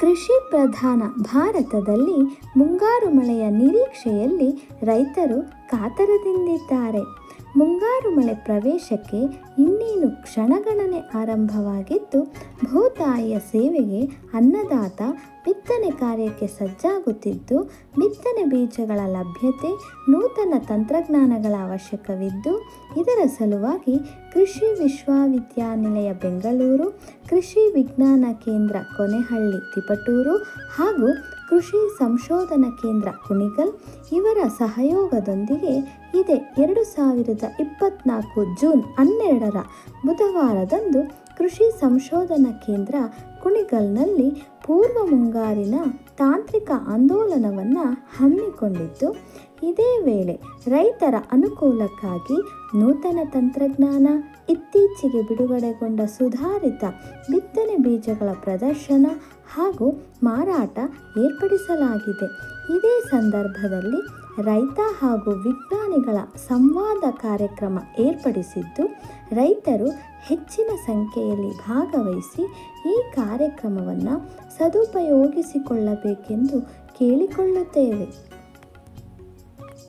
ಕೃಷಿ ಪ್ರಧಾನ ಭಾರತದಲ್ಲಿ ಮುಂಗಾರು ಮಳೆಯ ನಿರೀಕ್ಷೆಯಲ್ಲಿ ರೈತರು ಕಾತರದಿಂದಿದ್ದಾರೆ. ಮುಂಗಾರು ಮಳೆ ಪ್ರವೇಶಕ್ಕೆ ಇನ್ನೇನು ಕ್ಷಣಗಣನೆ ಆರಂಭವಾಗಿದ್ದು, ಭೂತಾಯಿಯ ಸೇವೆಗೆ ಅನ್ನದಾತ ಬಿತ್ತನೆ ಕಾರ್ಯಕ್ಕೆ ಸಜ್ಜಾಗುತ್ತಿದ್ದು, ಬಿತ್ತನೆ ಬೀಜಗಳ ಲಭ್ಯತೆ, ನೂತನ ತಂತ್ರಜ್ಞಾನಗಳ ಅವಶ್ಯಕವಿದ್ದು, ಇದರ ಸಲುವಾಗಿ ಕೃಷಿ ವಿಶ್ವವಿದ್ಯಾನಿಲಯ ಬೆಂಗಳೂರು, ಕೃಷಿ ವಿಜ್ಞಾನ ಕೇಂದ್ರ ಕೊನೆಹಳ್ಳಿ ತಿಪಟೂರು ಹಾಗೂ ಕೃಷಿ ಸಂಶೋಧನಾ ಕೇಂದ್ರ ಕುಣಿಗಲ್ ಇವರ ಸಹಯೋಗದೊಂದಿಗೆ ಇದೇ 2024 ಜೂನ್ 12 ಬುಧವಾರದಂದು ಕೃಷಿ ಸಂಶೋಧನಾ ಕೇಂದ್ರ ಕುಣಿಗಲ್ನಲ್ಲಿ ಪೂರ್ವ ಮುಂಗಾರಿನ ತಾಂತ್ರಿಕ ಆಂದೋಲನವನ್ನು ಹಮ್ಮಿಕೊಂಡಿದ್ದು, ಇದೇ ವೇಳೆ ರೈತರ ಅನುಕೂಲಕ್ಕಾಗಿ ನೂತನ ತಂತ್ರಜ್ಞಾನ, ಇತ್ತೀಚೆಗೆ ಬಿಡುಗಡೆಗೊಂಡ ಸುಧಾರಿತ ಬಿತ್ತನೆ ಬೀಜಗಳ ಪ್ರದರ್ಶನ ಹಾಗೂ ಮಾರಾಟ ಏರ್ಪಡಿಸಲಾಗಿದೆ. ಇದೇ ಸಂದರ್ಭದಲ್ಲಿ ರೈತ ಹಾಗೂ ವಿಜ್ಞಾನಿಗಳ ಸಂವಾದ ಕಾರ್ಯಕ್ರಮ ಏರ್ಪಡಿಸಿದ್ದು, ರೈತರು ಹೆಚ್ಚಿನ ಸಂಖ್ಯೆಯಲ್ಲಿ ಭಾಗವಹಿಸಿ ಈ ಕಾರ್ಯಕ್ರಮವನ್ನು ಸದುಪಯೋಗಿಸಿಕೊಳ್ಳಬೇಕೆಂದು ಕೇಳಿಕೊಳ್ಳುತ್ತೇವೆ.